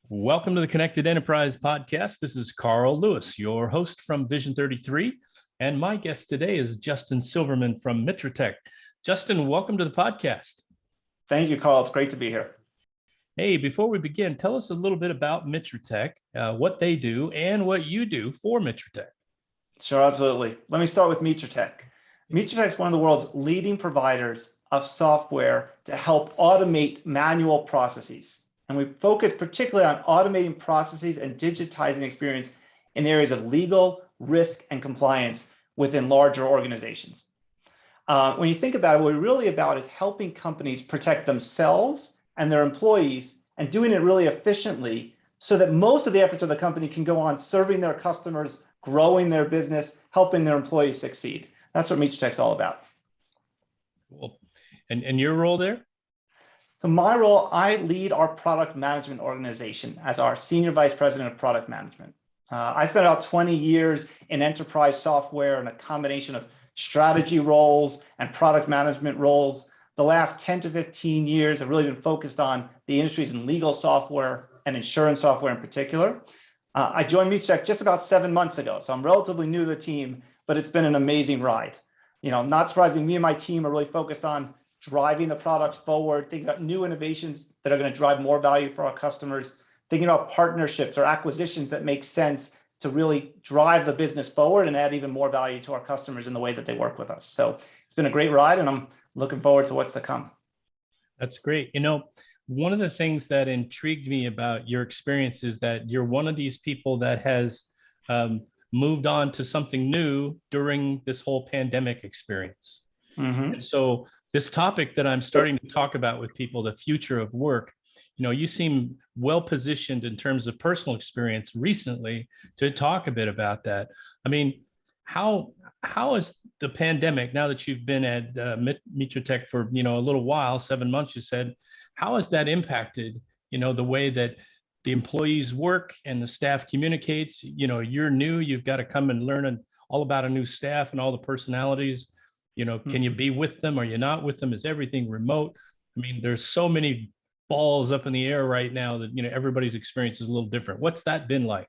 Welcome to the Connected Enterprise Podcast. This is Carl Lewis, your host from Vision33. And my guest today is Justin Silverman from Mitratech. Justin, welcome to the podcast. Thank you, Carl. It's great to be here. Hey, before we begin, tell us a little bit about Mitratech, what they do, and what you do for Mitratech. Sure, absolutely. Let me start with Mitratech. Mitratech is one of the world's leading providers of software to help automate manual processes. And we focus particularly on automating processes and digitizing experience in the areas of legal, risk, and compliance within larger organizations. When you think about it, what we're really about is helping companies protect themselves and their employees and doing it really efficiently so that most of the efforts of the company can go on serving their customers, growing their business, helping their employees succeed. That's what Mitratech's all about. Cool. And your role there? So my role, I lead our product management organization as our Senior Vice President of Product Management. I spent about 20 years in enterprise software and a combination of strategy roles and product management roles. The last 10 to 15 years have really been focused on the industries in legal software and insurance software in particular. I joined Mitratech just about 7 months ago, so I'm relatively new to the team, but it's been an amazing ride. Not surprising, me and my team are really focused on driving the products forward, thinking about new innovations that are going to drive more value for our customers, thinking about partnerships or acquisitions that make sense to really drive the business forward and add even more value to our customers in the way that they work with us. So it's been a great ride, and I'm looking forward to what's to come. That's great. One of the things that intrigued me about your experience is that you're one of these people that has moved on to something new during this whole pandemic experience. Mm-hmm. And so this topic that I'm starting to talk about with people, the future of work, you seem well positioned in terms of personal experience recently to talk a bit about that. I mean, how is the pandemic, now that you've been at Mitratech for a little while, 7 months, you said, how has that impacted the way that the employees work and the staff communicates? You're new, you've got to come and learn all about a new staff and all the personalities. Can you be with them? Are you not with them? Is everything remote? I mean, there's so many balls up in the air right now that, everybody's experience is a little different. What's that been like?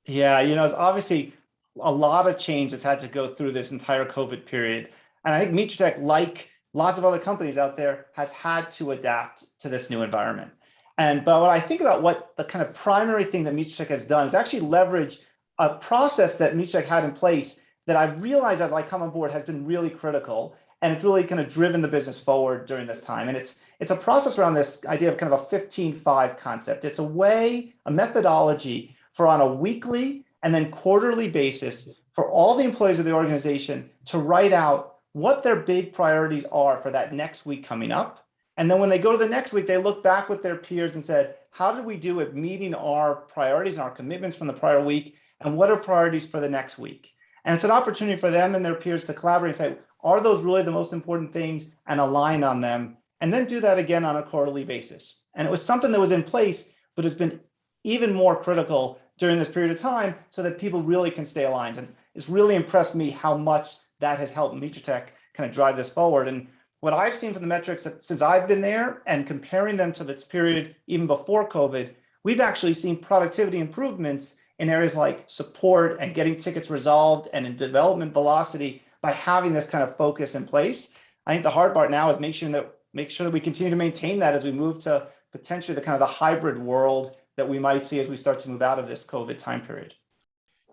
Yeah, it's obviously a lot of change that's had to go through this entire COVID period. And I think Mitratech, like lots of other companies out there, has had to adapt to this new environment. But when I think about what the kind of primary thing that Mitratech has done is actually leverage a process that Mitratech had in place that I've realized as I come on board has been really critical, and it's really kind of driven the business forward during this time. And it's a process around this idea of kind of a 15-5 concept. It's a methodology for on a weekly and then quarterly basis for all the employees of the organization to write out what their big priorities are for that next week coming up. And then when they go to the next week, they look back with their peers and said, how did we do at meeting our priorities and our commitments from the prior week? And what are priorities for the next week? And it's an opportunity for them and their peers to collaborate and say, are those really the most important things, and align on them, and then do that again on a quarterly basis. And it was something that was in place, but it's been even more critical during this period of time so that people really can stay aligned. And it's really impressed me how much that has helped Mitratech kind of drive this forward. And what I've seen from the metrics since I've been there and comparing them to this period even before COVID, we've actually seen productivity improvements in areas like support and getting tickets resolved and in development velocity by having this kind of focus in place. I think the hard part now is make sure that we continue to maintain that as we move to potentially the kind of the hybrid world that we might see as we start to move out of this COVID time period.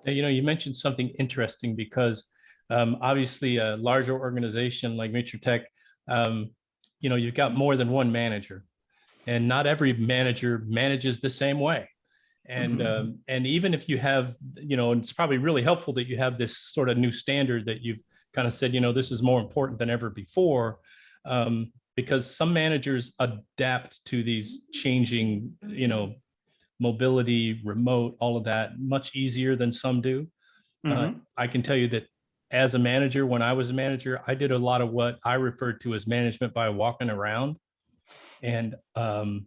Now, you mentioned something interesting because obviously a larger organization like Mitratech, you've got more than one manager, and not every manager manages the same way. And and even if you have, it's probably really helpful that you have this sort of new standard that you've kind of said, this is more important than ever before, because some managers adapt to these changing, mobility, remote, all of that much easier than some do. I can tell you that as a manager, when I was a manager, I did a lot of what I referred to as management by walking around. And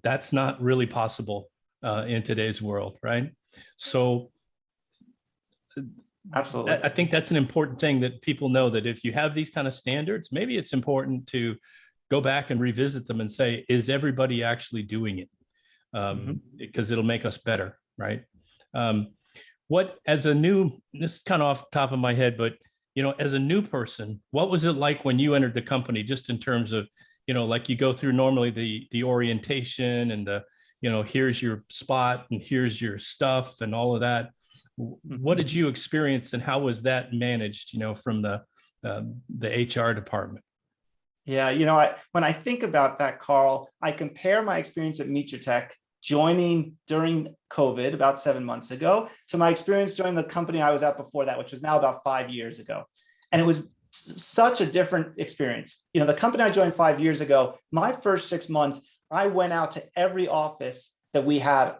that's not really possible in today's world, right? So absolutely, I think that's an important thing that people know, that if you have these kind of standards, maybe it's important to go back and revisit them and say, is everybody actually doing it? because it'll make us better, right? What, as a new, this is kind of off the top of my head, but, as a new person, what was it like when you entered the company, just in terms of, like you go through normally the orientation and here's your spot and here's your stuff and all of that. What did you experience and how was that managed, from the HR department? Yeah, when I think about that, Carl, I compare my experience at Mitratech joining during COVID about 7 months ago to my experience joining the company I was at before that, which was now about 5 years ago. And it was such a different experience. The company I joined 5 years ago, my first 6 months, I went out to every office that we had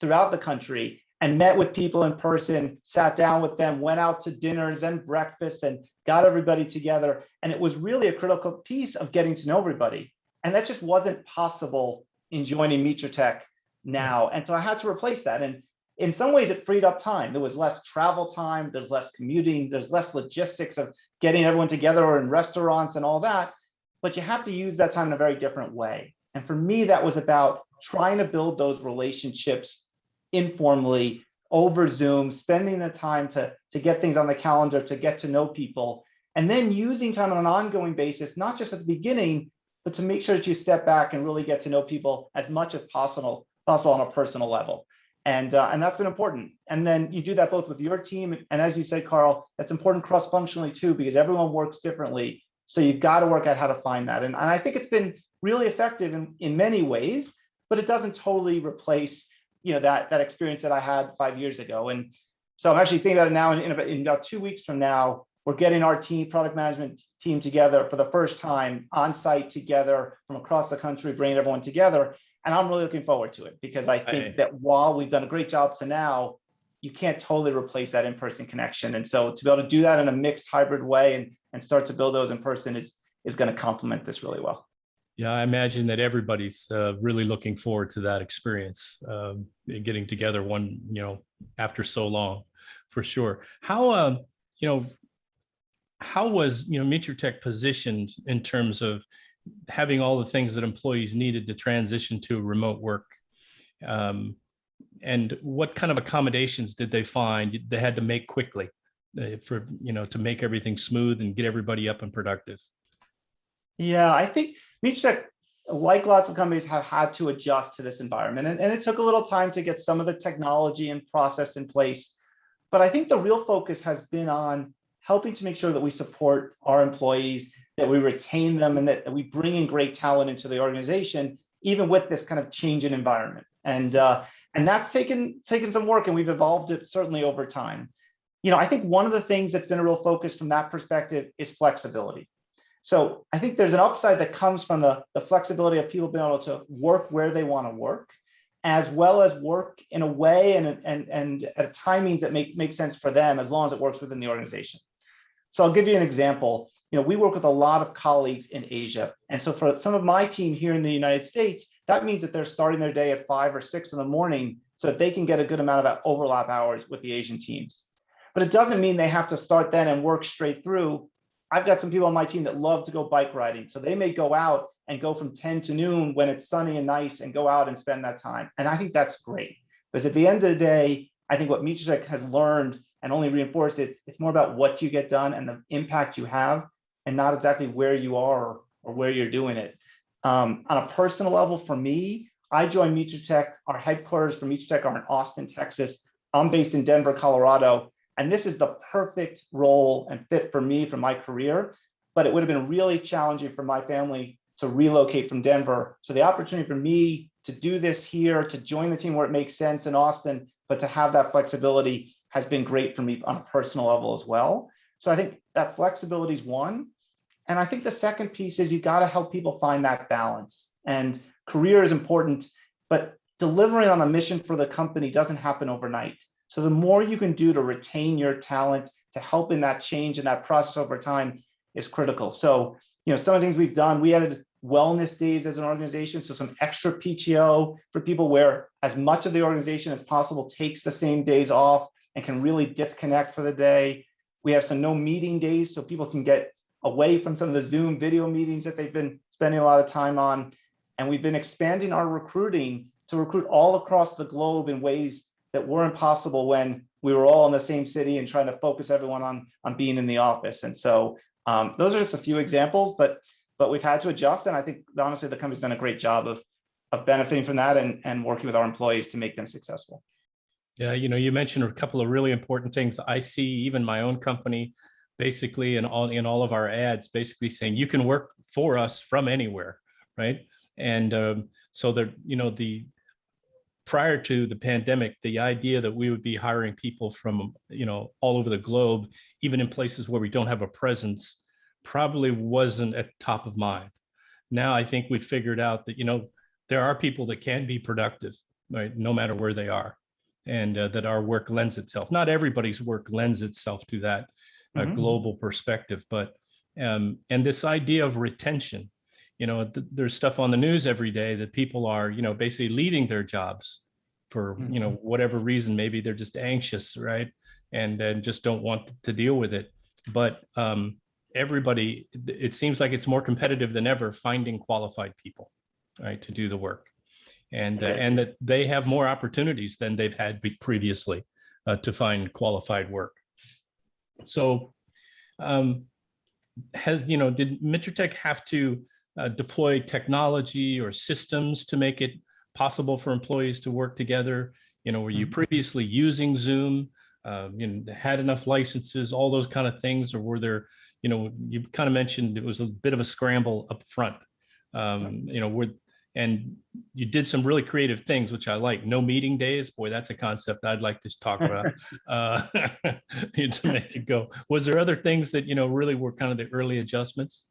throughout the country and met with people in person, sat down with them, went out to dinners and breakfasts and got everybody together. And it was really a critical piece of getting to know everybody. And that just wasn't possible in joining Mitratech now. And so I had to replace that. And in some ways it freed up time. There was less travel time, there's less commuting, there's less logistics of getting everyone together or in restaurants and all that. But you have to use that time in a very different way. And for me, that was about trying to build those relationships informally over Zoom, spending the time to get things on the calendar, to get to know people, and then using time on an ongoing basis, not just at the beginning, but to make sure that you step back and really get to know people as much as possible on a personal level. And that's been important. And then you do that both with your team, and as you said, Carl, that's important cross-functionally too, because everyone works differently. So you've got to work out how to find that. And I think it's been really effective in many ways, but it doesn't totally replace that experience that I had 5 years ago. And so I'm actually thinking about it now. In about 2 weeks from now, we're getting our product management team together for the first time on site together from across the country, bringing everyone together. And I'm really looking forward to it because I think that while we've done a great job to now, you can't totally replace that in-person connection. And so to be able to do that in a mixed hybrid way and start to build those in person is going to complement this really well. Yeah, I imagine that everybody's really looking forward to that experience, getting together after so long, for sure. How was Mitratech positioned in terms of having all the things that employees needed to transition to remote work? And what kind of accommodations did they find they had to make quickly to make everything smooth and get everybody up and productive? Yeah, I think Mitratech, like lots of companies, have had to adjust to this environment. And it took a little time to get some of the technology and process in place. But I think the real focus has been on helping to make sure that we support our employees, that we retain them, and that we bring in great talent into the organization, even with this kind of change in environment. And that's taken some work, and we've evolved it certainly over time. I think one of the things that's been a real focus from that perspective is flexibility. So I think there's an upside that comes from the flexibility of people being able to work where they want to work, as well as work in a way and at timings that make sense for them, as long as it works within the organization. So I'll give you an example. We work with a lot of colleagues in Asia. And so for some of my team here in the United States, that means that they're starting their day at 5 or 6 in the morning so that they can get a good amount of overlap hours with the Asian teams. But it doesn't mean they have to start then and work straight through. I've got some people on my team that love to go bike riding. So they may go out and go from 10 to noon when it's sunny and nice and go out and spend that time. And I think that's great. Because at the end of the day, I think what Mitratech has learned and only reinforced it's more about what you get done and the impact you have, and not exactly where you are or where you're doing it. On a personal level, for me, I joined Mitratech. Our headquarters for Mitratech are in Austin, Texas. I'm based in Denver, Colorado. And this is the perfect role and fit for me for my career. But it would have been really challenging for my family to relocate from Denver. So the opportunity for me to do this here, to join the team where it makes sense in Austin, but to have that flexibility has been great for me on a personal level as well. So I think that flexibility is one. And I think the second piece is you got to help people find that balance. And career is important, but delivering on a mission for the company doesn't happen overnight. So the more you can do to retain your talent, to help in that change and that process over time is critical. So, some of the things we've done, we added wellness days as an organization. So some extra PTO for people where as much of the organization as possible takes the same days off and can really disconnect for the day. We have some no meeting days so people can get away from some of the Zoom video meetings that they've been spending a lot of time on. And we've been expanding our recruiting to recruit all across the globe in ways that weren't possible when we were all in the same city and trying to focus everyone on being in the office. And so those are just a few examples, but we've had to adjust. And I think honestly, the company's done a great job of benefiting from that and working with our employees to make them successful. Yeah, you mentioned a couple of really important things. I see even my own company basically in all of our ads basically saying you can work for us from anywhere, right? And so the prior to the pandemic, the idea that we would be hiring people from all over the globe, even in places where we don't have a presence, probably wasn't at top of mind. Now I think we figured out that there are people that can be productive, right, no matter where they are, and that our work lends itself. Not everybody's work lends itself to that global perspective, but and this idea of retention. There's stuff on the news every day that people are, basically leaving their jobs for, whatever reason. Maybe they're just anxious, right? And just don't want to deal with it. But everybody, it seems like it's more competitive than ever finding qualified people, right, to do the work. And that they have more opportunities than they've had previously to find qualified work. So did Mitratech have to deploy technology or systems to make it possible for employees to work together? Were you previously using Zoom, had enough licenses, all those kind of things? Or were there, you kind of mentioned it was a bit of a scramble up front, and you did some really creative things, which I like. No meeting days. Boy, that's a concept I'd like to talk about to make it go. Was there other things that, really were kind of the early adjustments?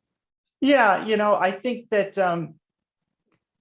Yeah, I think that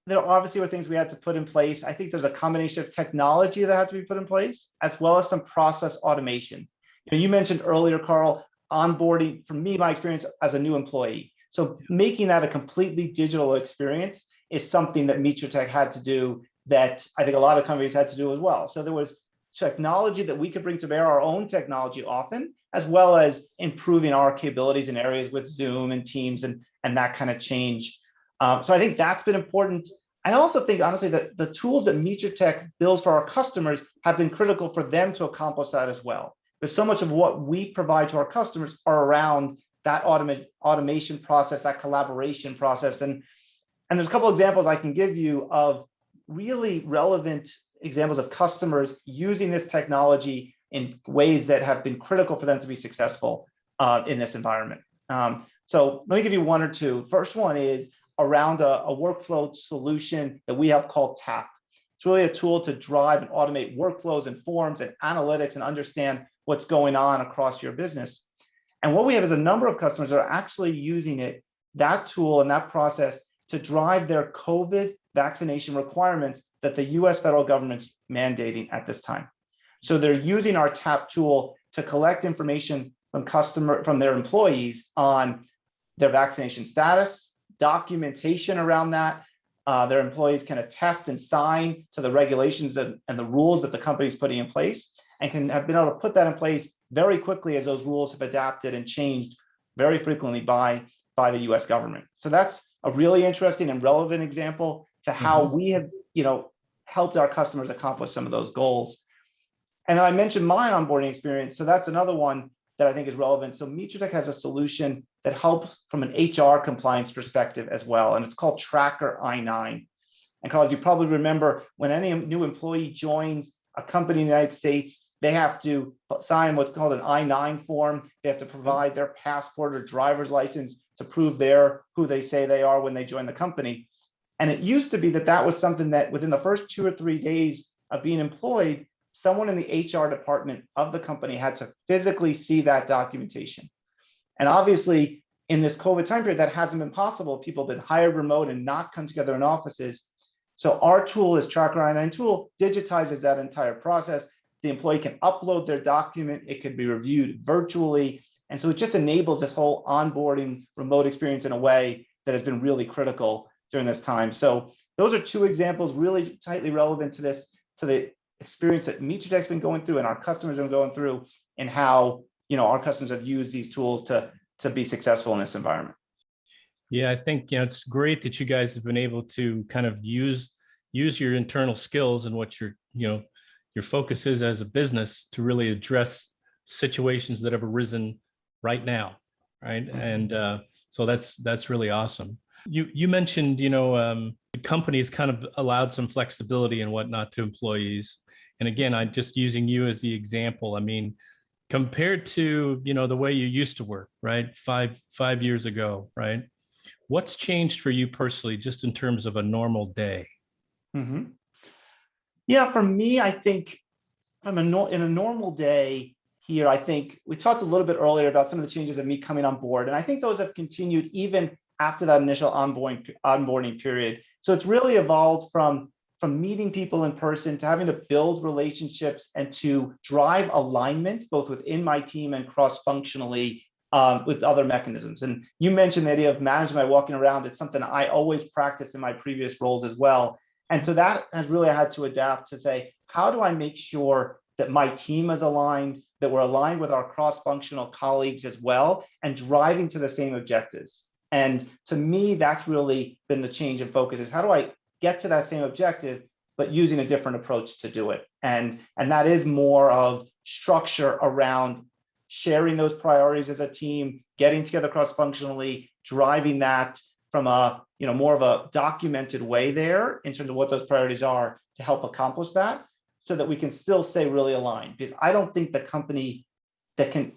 there obviously were things we had to put in place. I think there's a combination of technology that had to be put in place, as well as some process automation. You mentioned earlier, Carl, onboarding. For me, my experience as a new employee. So making that a completely digital experience is something that Mitratech had to do, that I think a lot of companies had to do as well. So there was technology that we could bring to bear, our own technology often, as well as improving our capabilities in areas with Zoom and Teams and that kind of change. So I think that's been important. I also think, honestly, that the tools that Mitratech builds for our customers have been critical for them to accomplish that as well. Because so much of what we provide to our customers are around that automation process, that collaboration process. And there's a couple examples I can give you of really relevant examples of customers using this technology in ways that have been critical for them to be successful in this environment. So let me give you one or two. First one is around a workflow solution that we have called TAP. It's really a tool to drive and automate workflows and forms and analytics and understand what's going on across your business. And what we have is a number of customers that are actually using that tool and that process to drive their COVID vaccination requirements that the US federal government's mandating at this time. So they're using our TAP tool to collect information from their employees on their vaccination status, documentation around that. Their employees can attest and sign to the regulations and the rules that the company is putting in place, and can have been able to put that in place very quickly as those rules have adapted and changed very frequently by the US government. So that's a really interesting and relevant example to how we have, helped our customers accomplish some of those goals. And then I mentioned my onboarding experience. So that's another one that I think is relevant. So Mitratech has a solution that helps from an HR compliance perspective as well. And it's called Tracker I-9. And Carl, as you probably remember, when any new employee joins a company in the United States, they have to sign what's called an I-9 form. They have to provide their passport or driver's license to prove who they say they are when they join the company. And it used to be that was something that within the first 2 or 3 days of being employed, someone in the HR department of the company had to physically see that documentation. And obviously, in this COVID time period, that hasn't been possible. People have been hired remote and not come together in offices. So our tool, is Tracker I-9 tool, digitizes that entire process. The employee can upload their document. It could be reviewed virtually. And so it just enables this whole onboarding remote experience in a way that has been really critical during this time. So those are two examples really tightly relevant to the experience that Mitratech's been going through and our customers are going through, and how our customers have used these tools to be successful in this environment. Yeah, I think it's great that you guys have been able to kind of use use your internal skills and what your focus is as a business to really address situations that have arisen right now, right? And so that's really awesome. You mentioned, companies kind of allowed some flexibility and whatnot to employees. And again, I'm just using you as the example. I mean, compared to, the way you used to work, right? Five years ago, right? What's changed for you personally, just in terms of a normal day? Mm-hmm. Yeah, for me, I think in a normal day here, I think we talked a little bit earlier about some of the changes of me coming on board, and I think those have continued even after that initial onboarding period. So it's really evolved from meeting people in person to having to build relationships and to drive alignment both within my team and cross-functionally with other mechanisms. And you mentioned the idea of management by walking around. It's something I always practiced in my previous roles as well. And so that has really had to adapt to say, how do I make sure that my team is aligned, that we're aligned with our cross-functional colleagues as well, and driving to the same objectives? And to me, that's really been the change in focus, is how do I get to that same objective, but using a different approach to do it? And that is more of structure around sharing those priorities as a team, getting together cross-functionally, driving that from a more of a documented way there in terms of what those priorities are to help accomplish that, so that we can still stay really aligned. Because I don't think the company can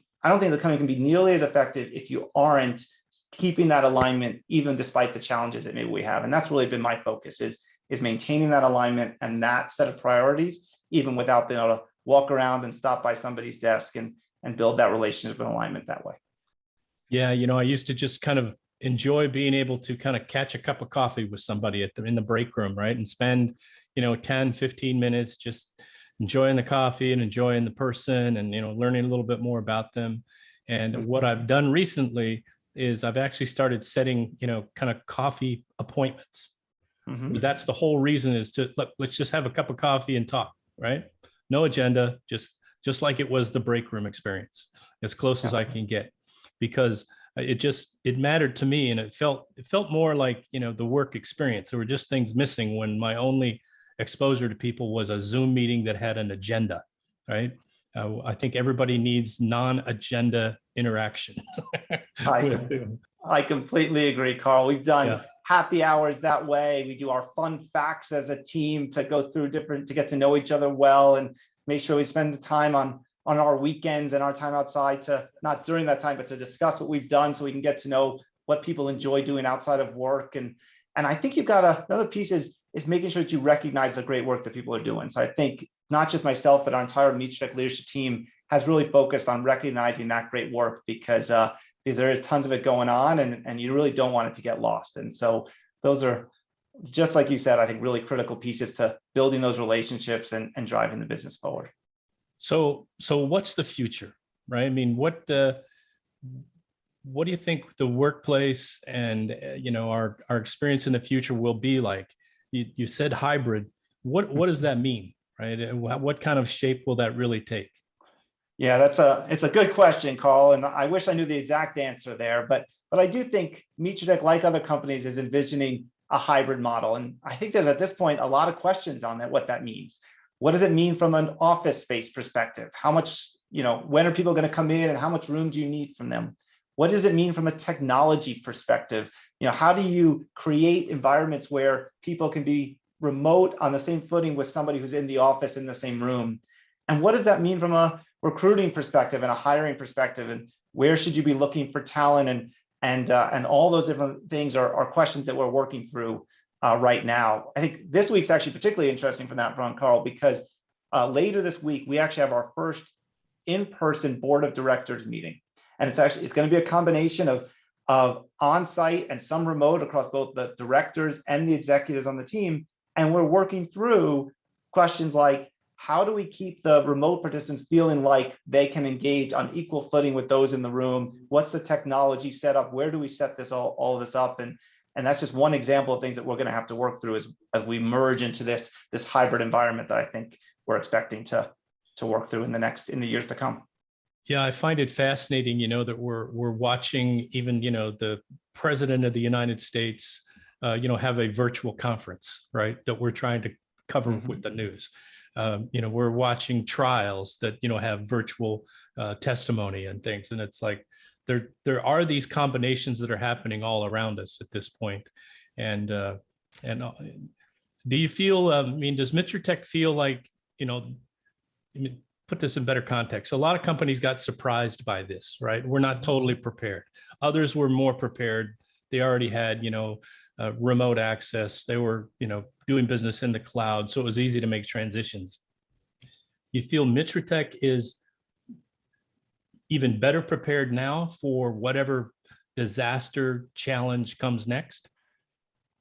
be nearly as effective if you aren't keeping that alignment, even despite the challenges that maybe we have. And that's really been my focus, is maintaining that alignment and that set of priorities, even without being able to walk around and stop by somebody's desk and build that relationship and alignment that way. Yeah, I used to just kind of enjoy being able to kind of catch a cup of coffee with somebody in the break room, right? And spend, 10, 15 minutes just enjoying the coffee and enjoying the person and, learning a little bit more about them. And what I've done recently is I've actually started setting, kind of coffee appointments. Mm-hmm. That's the whole reason, is to let's just have a cup of coffee and talk, right? No agenda, just like it was the break room experience, as close as I can get, because it mattered to me, and it felt more like, the work experience. There were just things missing when my only exposure to people was a Zoom meeting that had an agenda, right? I think everybody needs non-agenda interaction. I completely agree, Carl. We've done happy hours that way. We do our fun facts as a team to go through to get to know each other well, and make sure we spend the time on our weekends and our time outside, to not during that time, but to discuss what we've done, so we can get to know what people enjoy doing outside of work. And I think you've got another piece is making sure that you recognize the great work that people are doing. So I think not just myself, but our entire Mitratech leadership team has really focused on recognizing that great work, because there is tons of it going on, and you really don't want it to get lost. And so those are, just like you said, I think really critical pieces to building those relationships and driving the business forward. So what's the future, right? I mean, what do you think the workplace and our experience in the future will be like? You said hybrid. What does that mean, right? What kind of shape will that really take? Yeah, it's a good question, Carl, and I wish I knew the exact answer there, but I do think Mitratech, like other companies, is envisioning a hybrid model, and I think there's at this point a lot of questions on that, what that means. What does it mean from an office space perspective? How much, when are people going to come in, and how much room do you need from them? What does it mean from a technology perspective? How do you create environments where people can be remote on the same footing with somebody who's in the office in the same room? And what does that mean from a recruiting perspective and a hiring perspective? And where should you be looking for talent? And all those different things are questions that we're working through right now. I think this week's actually particularly interesting from that front, Carl, because later this week, we actually have our first in-person board of directors meeting. And it's going to be a combination of on-site and some remote across both the directors and the executives on the team. And we're working through questions like, how do we keep the remote participants feeling like they can engage on equal footing with those in the room? What's the technology setup? Where do we set this all of this up? And that's just one example of things that we're going to have to work through as we merge into this hybrid environment that I think we're expecting to work through in the years to come. Yeah, I find it fascinating, that we're watching even, the president of the United States have a virtual conference, right? That we're trying to cover with the news. We're watching trials that, have virtual testimony and things. And it's like, there are these combinations that are happening all around us at this point. And do you feel, does Mitratech feel like, put this in better context. A lot of companies got surprised by this, right? We're not totally prepared. Others were more prepared. They already had, remote access. They were, doing business in the cloud. So it was easy to make transitions. You feel Mitratech is even better prepared now for whatever disaster challenge comes next?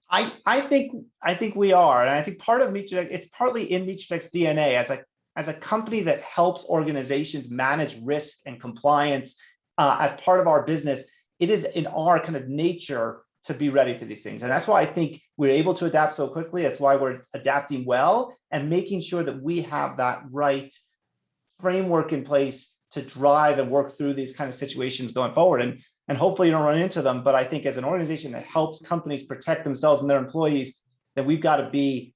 I think we are. And I think part of Mitratech, it's partly in Mitratech's DNA as a company that helps organizations manage risk and compliance as part of our business. It is in our kind of nature to be ready for these things. And that's why I think we're able to adapt so quickly. That's why we're adapting well and making sure that we have that right framework in place to drive and work through these kind of situations going forward. And hopefully you don't run into them. But I think as an organization that helps companies protect themselves and their employees, that we've got to be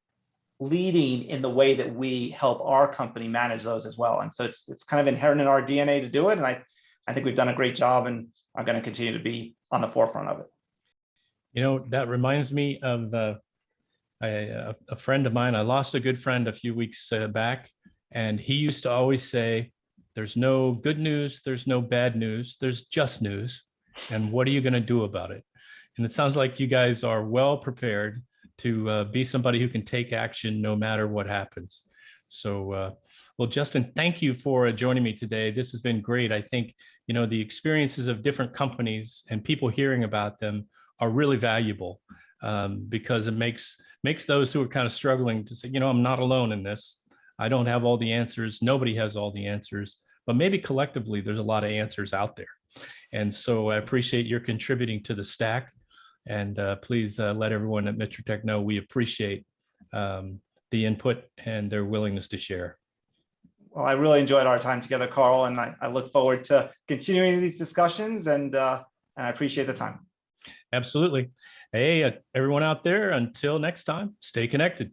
leading in the way that we help our company manage those as well. And so it's kind of inherent in our DNA to do it. And I think we've done a great job and are going to continue to be on the forefront of it. That reminds me of a friend of mine. I lost a good friend a few weeks back, and he used to always say, there's no good news, there's no bad news, there's just news. And what are you going to do about it? And it sounds like you guys are well prepared to be somebody who can take action no matter what happens. So, well, Justin, thank you for joining me today. This has been great. I think, the experiences of different companies and people hearing about them are really valuable because it makes those who are kind of struggling to say, I'm not alone in this. I don't have all the answers. Nobody has all the answers, but maybe collectively there's a lot of answers out there. And so I appreciate your contributing to the stack. And please let everyone at Mitratech know we appreciate the input and their willingness to share. Well, I really enjoyed our time together, Carl, and I look forward to continuing these discussions, and I appreciate the time. Absolutely. Hey, everyone out there, until next time, stay connected.